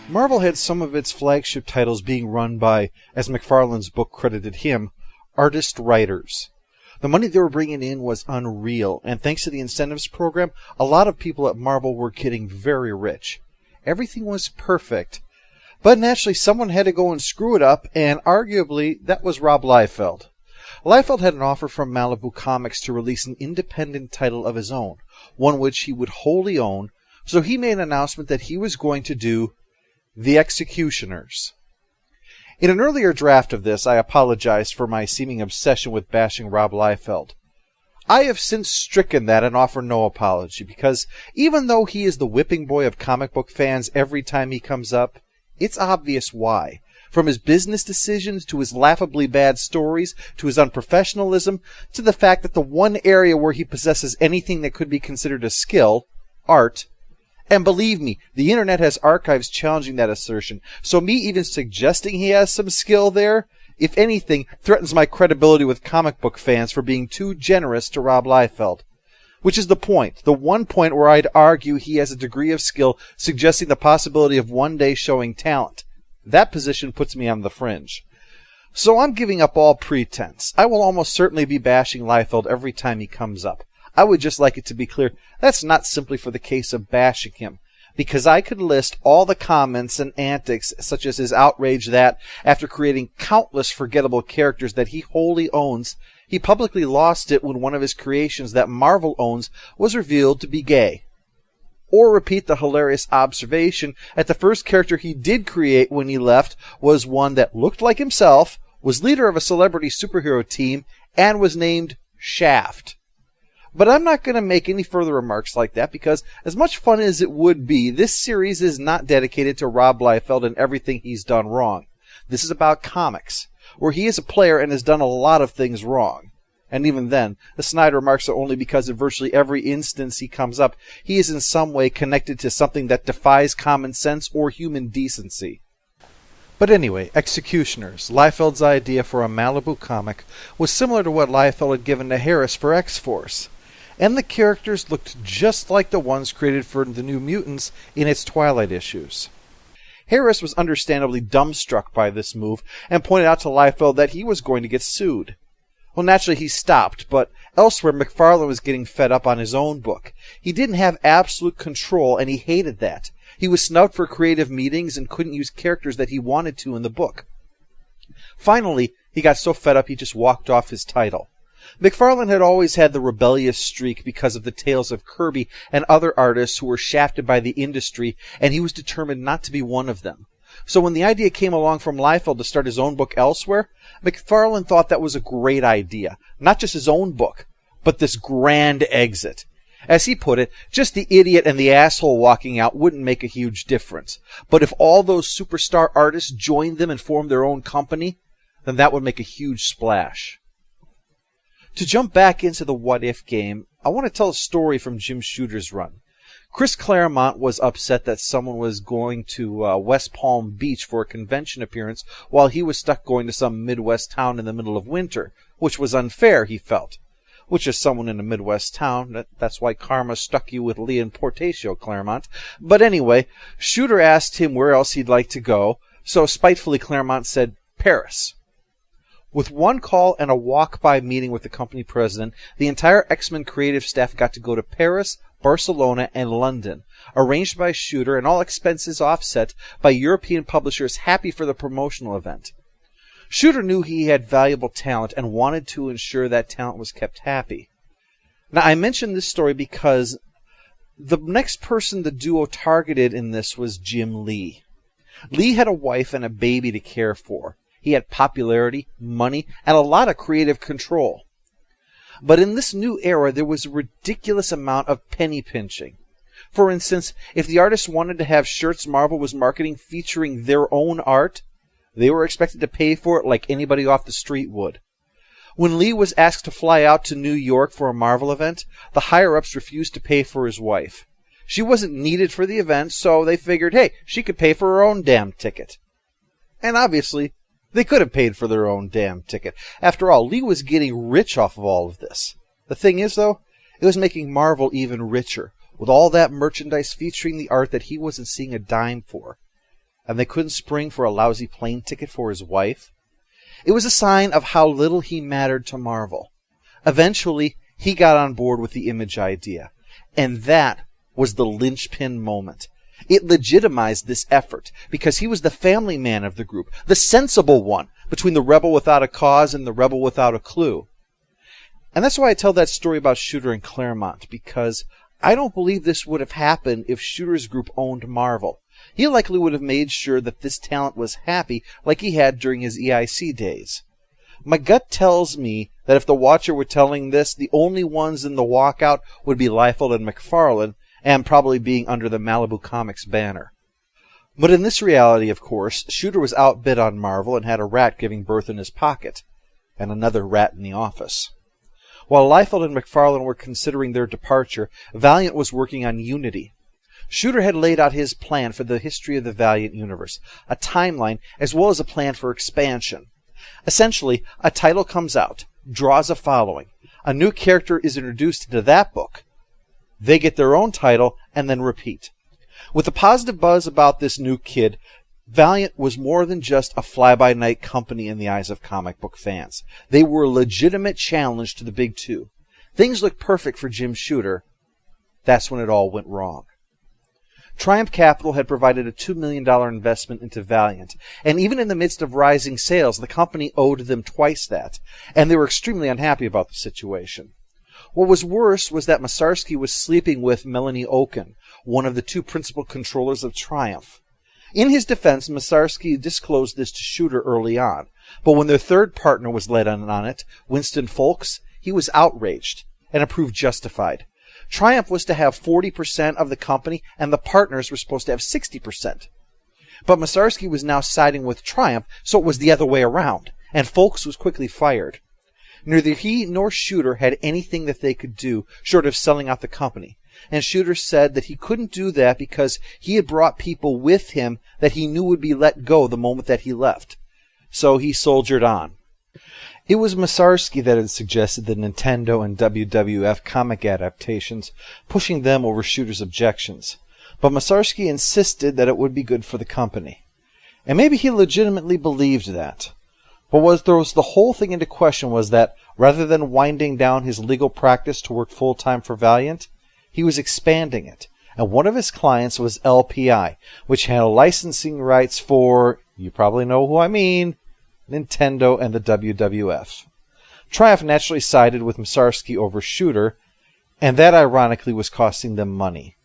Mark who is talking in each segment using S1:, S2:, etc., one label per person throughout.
S1: Marvel had some of its flagship titles being run by, as McFarlane's book credited him, artist-writers. The money they were bringing in was unreal, and thanks to the incentives program, a lot of people at Marvel were getting very rich. Everything was perfect. But naturally, someone had to go and screw it up, and arguably, that was Rob Liefeld. Liefeld had an offer from Malibu Comics to release an independent title of his own, one which he would wholly own, so he made an announcement that he was going to do The Executioners. In an earlier draft of this, I apologized for my seeming obsession with bashing Rob Liefeld. I have since stricken that and offer no apology, because even though he is the whipping boy of comic book fans every time he comes up, it's obvious why. From his business decisions, to his laughably bad stories, to his unprofessionalism, to the fact that the one area where he possesses anything that could be considered a skill, art. And believe me, the internet has archives challenging that assertion, so me even suggesting he has some skill there, if anything, threatens my credibility with comic book fans for being too generous to Rob Liefeld. Which is the point, the one point where I'd argue he has a degree of skill suggesting the possibility of one day showing talent. That position puts me on the fringe. So I'm giving up all pretense. I will almost certainly be bashing Liefeld every time he comes up. I would just like it to be clear, that's not simply for the case of bashing him, because I could list all the comments and antics, such as his outrage that, after creating countless forgettable characters that he wholly owns, he publicly lost it when one of his creations that Marvel owns was revealed to be gay. Or repeat the hilarious observation that the first character he did create when he left was one that looked like himself, was leader of a celebrity superhero team, and was named Shaft. But I'm not going to make any further remarks like that because, as much fun as it would be, this series is not dedicated to Rob Liefeld and everything he's done wrong. This is about comics, where he is a player and has done a lot of things wrong. And even then, the snide remarks are only because in virtually every instance he comes up, he is in some way connected to something that defies common sense or human decency. But anyway, Executioners, Liefeld's idea for a Malibu comic, was similar to what Liefeld had given to Harris for X-Force. And the characters looked just like the ones created for the New Mutants in its Twilight issues. Harris was understandably dumbstruck by this move and pointed out to Liefeld that he was going to get sued. Well, naturally he stopped, but elsewhere McFarlane was getting fed up on his own book. He didn't have absolute control, and he hated that. He was snubbed for creative meetings and couldn't use characters that he wanted to in the book. Finally, he got so fed up he just walked off his title. McFarlane had always had the rebellious streak because of the tales of Kirby and other artists who were shafted by the industry, and he was determined not to be one of them. So when the idea came along from Liefeld to start his own book elsewhere, McFarlane thought that was a great idea. Not just his own book, but this grand exit. As he put it, just the idiot and the asshole walking out wouldn't make a huge difference. But if all those superstar artists joined them and formed their own company, then that would make a huge splash. To jump back into the What If game, I want to tell a story from Jim Shooter's run. Chris Claremont was upset that someone was going to West Palm Beach for a convention appearance while he was stuck going to some Midwest town in the middle of winter, which was unfair, he felt. Which is someone in a Midwest town, that's why karma stuck you with Leon Portacio, Claremont. But anyway, Shooter asked him where else he'd like to go, so spitefully Claremont said, Paris. With one call and a walk-by meeting with the company president, the entire X-Men creative staff got to go to Paris, Barcelona, and London, arranged by Shooter and all expenses offset by European publishers happy for the promotional event. Shooter knew he had valuable talent and wanted to ensure that talent was kept happy. Now, I mention this story because the next person the duo targeted in this was Jim Lee. Lee had a wife and a baby to care for. He had popularity, money, and a lot of creative control. But in this new era, there was a ridiculous amount of penny pinching. For instance, if the artist wanted to have shirts Marvel was marketing featuring their own art, they were expected to pay for it like anybody off the street would. When Lee was asked to fly out to New York for a Marvel event, the higher-ups refused to pay for his wife. She wasn't needed for the event, so they figured, hey, she could pay for her own damn ticket. And obviously, they could have paid for their own damn ticket. After all, Lee was getting rich off of all of this. The thing is, though, it was making Marvel even richer, with all that merchandise featuring the art that he wasn't seeing a dime for. and they couldn't spring for a lousy plane ticket for his wife. It was a sign of how little he mattered to Marvel. Eventually, he got on board with the Image idea, and that was the linchpin moment. It legitimized this effort because he was the family man of the group, the sensible one between the rebel without a cause and the rebel without a clue. And that's why I tell that story about Shooter and Claremont, because I don't believe this would have happened if Shooter's group owned Marvel. He likely would have made sure that this talent was happy like he had during his EIC days. My gut tells me that if the Watcher were telling this, the only ones in the walkout would be Liefeld and McFarlane, and probably being under the Malibu Comics banner. But in this reality, of course, Shooter was outbid on Marvel and had a rat giving birth in his pocket, and another rat in the office. While Liefeld and McFarlane were considering their departure, Valiant was working on Unity. Shooter had laid out his plan for the history of the Valiant universe, a timeline, as well as a plan for expansion. Essentially, a title comes out, draws a following. A new character is introduced into that book. They get their own title, and then repeat. With the positive buzz about this new kid, Valiant was more than just a fly-by-night company in the eyes of comic book fans. They were a legitimate challenge to the big two. Things looked perfect for Jim Shooter. That's when it all went wrong. Triumph Capital had provided a $2 million investment into Valiant, and even in the midst of rising sales, the company owed them twice that, and they were extremely unhappy about the situation. What was worse was that Massarsky was sleeping with Melanie Oken, one of the two principal controllers of Triumph. In his defense, Massarsky disclosed this to Shooter early on, but when their third partner was let in on it, Winston Folks, he was outraged and approved justified. Triumph was to have 40% of the company, and the partners were supposed to have 60%. But Massarsky was now siding with Triumph, so it was the other way around, and Folks was quickly fired. Neither he nor Shooter had anything that they could do short of selling out the company, and Shooter said that he couldn't do that because he had brought people with him that he knew would be let go the moment that he left. So he soldiered on. It was Massarsky that had suggested the Nintendo and WWF comic adaptations, pushing them over Shooter's objections. But Massarsky insisted that it would be good for the company. And maybe he legitimately believed that. But what throws the whole thing into question was that, rather than winding down his legal practice to work full-time for Valiant, he was expanding it. And one of his clients was LPI, which had licensing rights for, you probably know who I mean, Nintendo and the WWF. Triumph naturally sided with Massarsky over Shooter, and that ironically was costing them money.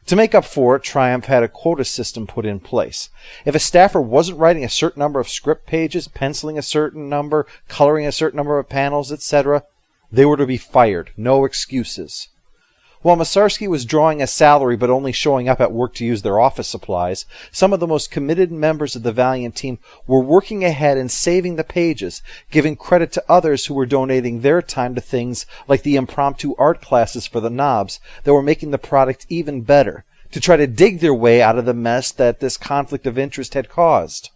S1: To make up for it, Triumph had a quota system put in place. If a staffer wasn't writing a certain number of script pages, penciling a certain number, coloring a certain number of panels, etc., they were to be fired. No excuses. While Massarsky was drawing a salary but only showing up at work to use their office supplies, some of the most committed members of the Valiant team were working ahead and saving the pages, giving credit to others who were donating their time to things like the impromptu art classes for the knobs that were making the product even better, to try to dig their way out of the mess that this conflict of interest had caused.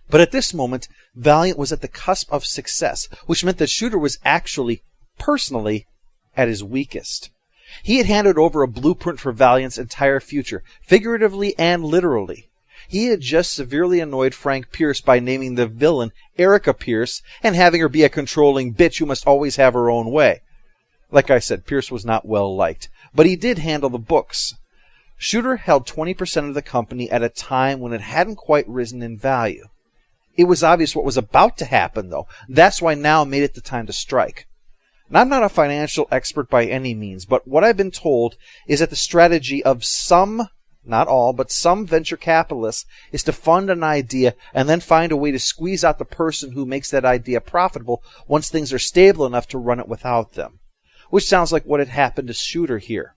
S1: But at this moment, Valiant was at the cusp of success, which meant that Shooter was actually, personally, at his weakest. He had handed over a blueprint for Valiant's entire future, figuratively and literally. He had just severely annoyed Frank Pierce by naming the villain Erica Pierce and having her be a controlling bitch who must always have her own way. Like I said, Pierce was not well liked, but he did handle the books. Shooter held 20% of the company at a time when it hadn't quite risen in value. It was obvious what was about to happen, though. That's why now made it the time to strike. And I'm not a financial expert by any means, but what I've been told is that the strategy of some, not all, but some venture capitalists is to fund an idea and then find a way to squeeze out the person who makes that idea profitable once things are stable enough to run it without them. Which sounds like what had happened to Shooter here.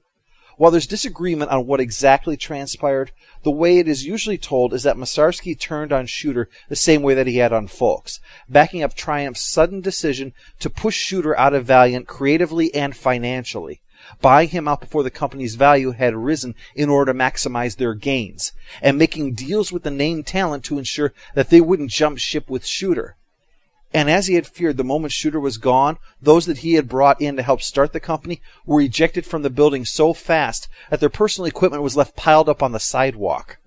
S1: While there's disagreement on what exactly transpired, the way it is usually told is that Massarsky turned on Shooter the same way that he had on Folks, backing up Triumph's sudden decision to push Shooter out of Valiant creatively and financially, buying him out before the company's value had risen in order to maximize their gains, and making deals with the named talent to ensure that they wouldn't jump ship with Shooter. And as he had feared, the moment Shooter was gone, those that he had brought in to help start the company were ejected from the building so fast that their personal equipment was left piled up on the sidewalk.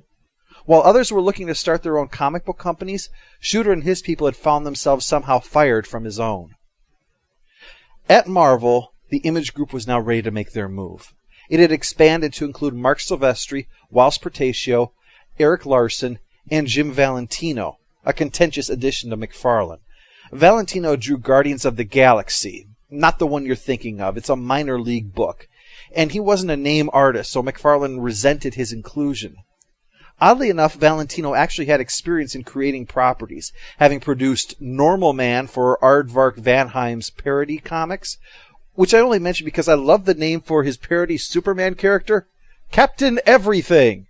S1: While others were looking to start their own comic book companies, Shooter and his people had found themselves somehow fired from his own. At Marvel, the Image Group was now ready to make their move. It had expanded to include Marc Silvestri, Whilce Portacio, Erik Larsen, and Jim Valentino, a contentious addition to McFarlane. Valentino drew Guardians of the Galaxy, not the one you're thinking of. It's a minor league book. And he wasn't a name artist, so McFarlane resented his inclusion. Oddly enough, Valentino actually had experience in creating properties, having produced Normal Man for Aardvark Vanheim's parody comics, which I only mention because I love the name for his parody Superman character, Captain Everything.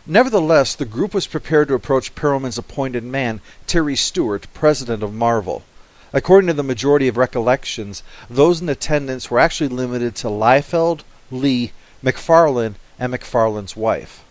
S1: Nevertheless, the group was prepared to approach Perelman's appointed man, Terry Stewart, president of Marvel. According to the majority of recollections, those in attendance were actually limited to Liefeld, Lee, McFarlane, and McFarlane's wife.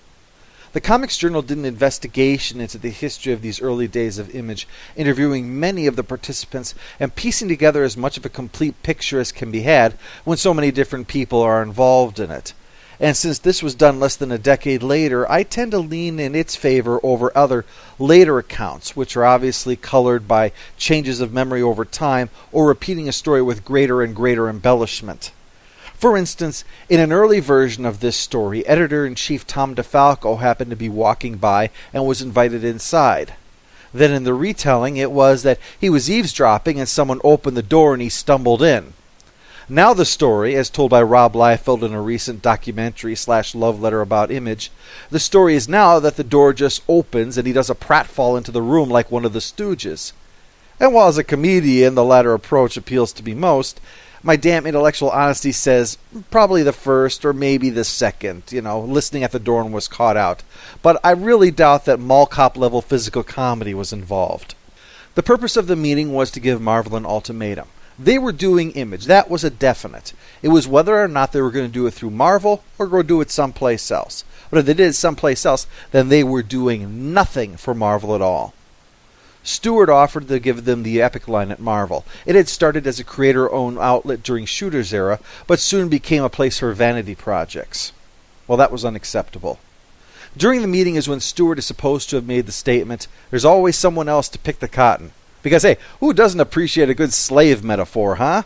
S1: The Comics Journal did an investigation into the history of these early days of Image, interviewing many of the participants and piecing together as much of a complete picture as can be had when so many different people are involved in it. And since this was done less than a decade later, I tend to lean in its favor over other later accounts, which are obviously colored by changes of memory over time or repeating a story with greater and greater embellishment. For instance, in an early version of this story, Editor-in-Chief Tom DeFalco happened to be walking by and was invited inside. Then in the retelling, it was that he was eavesdropping and someone opened the door and he stumbled in. Now the story, as told by Rob Liefeld in a recent documentary/love letter about Image, the story is now that the door just opens and he does a pratfall into the room like one of the Stooges. And while as a comedian the latter approach appeals to me most, my damn intellectual honesty says probably the first or maybe the second, listening at the door and was caught out. But I really doubt that mall cop level physical comedy was involved. The purpose of the meeting was to give Marvel an ultimatum. They were doing Image. That was a definite. It was whether or not they were going to do it through Marvel or go do it someplace else. But if they did it someplace else, then they were doing nothing for Marvel at all. Stewart offered to give them the Epic line at Marvel. It had started as a creator-owned outlet during Shooter's era, but soon became a place for vanity projects. Well, that was unacceptable. During the meeting is when Stewart is supposed to have made the statement, "There's always someone else to pick the cotton." Because, hey, who doesn't appreciate a good slave metaphor, huh?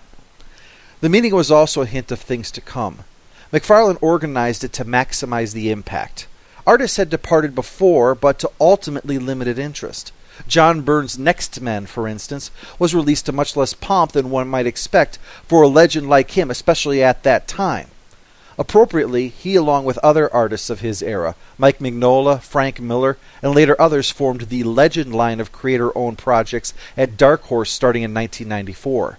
S1: The meeting was also a hint of things to come. McFarlane organized it to maximize the impact. Artists had departed before, but to ultimately limited interest. John Byrne's Next Men, for instance, was released to much less pomp than one might expect for a legend like him, especially at that time. Appropriately, he, along with other artists of his era, Mike Mignola, Frank Miller, and later others, formed the Legend line of creator-owned projects at Dark Horse starting in 1994.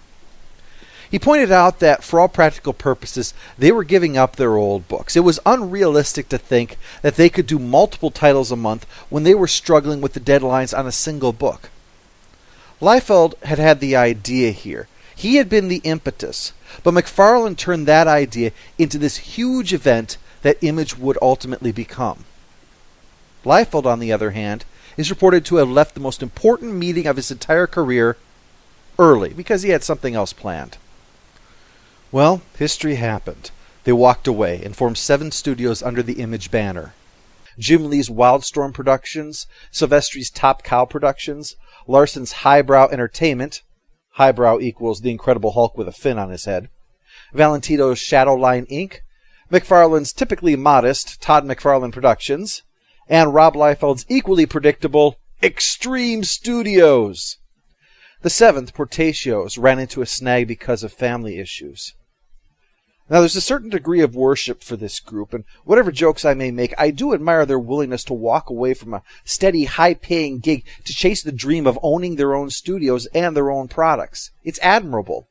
S1: He pointed out that, for all practical purposes, they were giving up their old books. It was unrealistic to think that they could do multiple titles a month when they were struggling with the deadlines on a single book. Liefeld had had the idea here. He had been the impetus, but McFarlane turned that idea into this huge event that Image would ultimately become. Liefeld, on the other hand, is reported to have left the most important meeting of his entire career early because he had something else planned. Well, history happened. They walked away and formed 7 studios under the Image banner. Jim Lee's Wildstorm Productions, Silvestri's Top Cow Productions, Larsen's Highbrow Entertainment, highbrow equals the Incredible Hulk with a fin on his head, Valentino's Shadowline Inc., McFarlane's typically modest Todd McFarlane Productions, and Rob Liefeld's equally predictable Extreme Studios. The 7th, Portacio's, ran into a snag because of family issues. Now, there's a certain degree of worship for this group, and whatever jokes I may make, I do admire their willingness to walk away from a steady, high-paying gig to chase the dream of owning their own studios and their own products. It's admirable.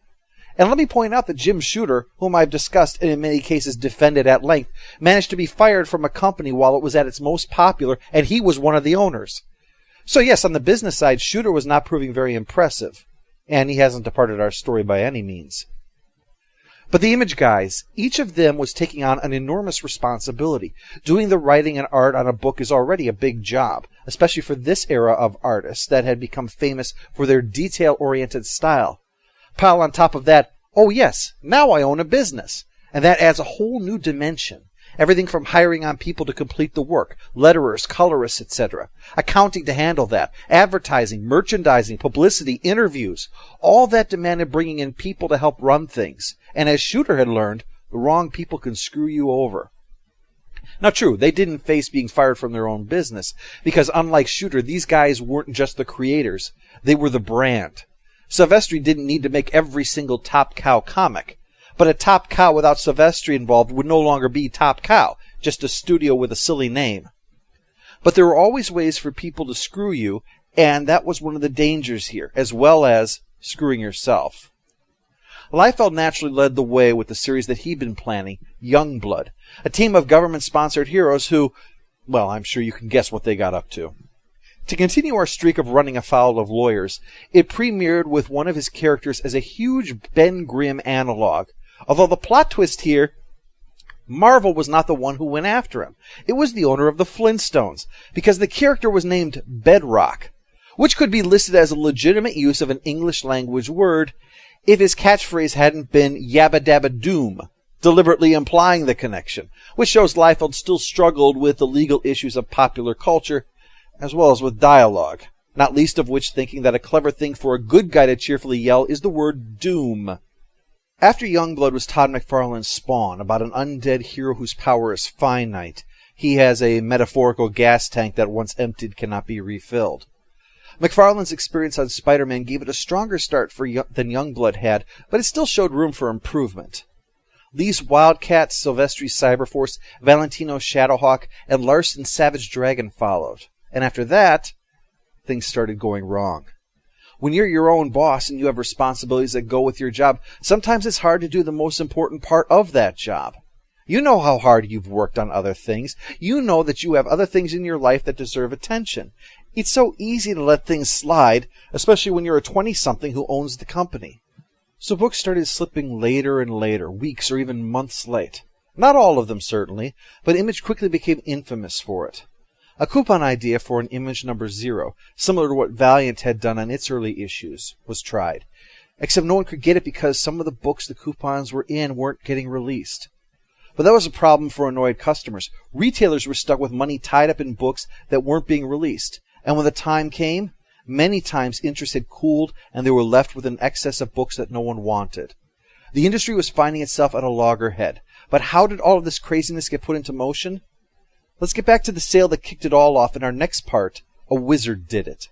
S1: And let me point out that Jim Shooter, whom I've discussed and in many cases defended at length, managed to be fired from a company while it was at its most popular, and he was one of the owners. So yes, on the business side, Shooter was not proving very impressive, and he hasn't departed our story by any means. But the Image guys, each of them was taking on an enormous responsibility. Doing the writing and art on a book is already a big job, especially for this era of artists that had become famous for their detail-oriented style. Pile on top of that, oh yes, now I own a business, and that adds a whole new dimension. Everything from hiring on people to complete the work, letterers, colorists, etc. Accounting to handle that, advertising, merchandising, publicity, interviews. All that demanded bringing in people to help run things. And as Shooter had learned, the wrong people can screw you over. Now true, they didn't face being fired from their own business, because unlike Shooter, these guys weren't just the creators, they were the brand. Silvestri didn't need to make every single Top Cow comic, but a Top Cow without Silvestri involved would no longer be Top Cow, just a studio with a silly name. But there were always ways for people to screw you, and that was one of the dangers here, as well as screwing yourself. Liefeld naturally led the way with the series that he'd been planning, Youngblood, a team of government-sponsored heroes who, well, I'm sure you can guess what they got up to. To continue our streak of running afoul of lawyers, it premiered with one of his characters as a huge Ben Grimm analog, although the plot twist here, Marvel was not the one who went after him. It was the owner of the Flintstones, because the character was named Bedrock, which could be listed as a legitimate use of an English language word if his catchphrase hadn't been Yabba Dabba Doom, deliberately implying the connection, which shows Liefeld still struggled with the legal issues of popular culture, as well as with dialogue, not least of which thinking that a clever thing for a good guy to cheerfully yell is the word doom. After Youngblood was Todd McFarlane's Spawn, about an undead hero whose power is finite. He has a metaphorical gas tank that once emptied cannot be refilled. McFarlane's experience on Spider-Man gave it a stronger start than Youngblood had, but it still showed room for improvement. Lee's Wildcat, Silvestri's Cyberforce, Valentino's Shadowhawk, and Larson's Savage Dragon followed. And after that, things started going wrong. When you're your own boss and you have responsibilities that go with your job, sometimes it's hard to do the most important part of that job. You know how hard you've worked on other things. You know that you have other things in your life that deserve attention. It's so easy to let things slide, especially when you're a 20-something who owns the company. So books started slipping later and later, weeks or even months late. Not all of them, certainly, but Image quickly became infamous for it. A coupon idea for an Image number 0, similar to what Valiant had done on its early issues, was tried. Except no one could get it because some of the books the coupons were in weren't getting released. But that was a problem for annoyed customers. Retailers were stuck with money tied up in books that weren't being released. And when the time came, many times interest had cooled and they were left with an excess of books that no one wanted. The industry was finding itself at a loggerhead. But how did all of this craziness get put into motion? Let's get back to the sale that kicked it all off in our next part, A Wizard Did It.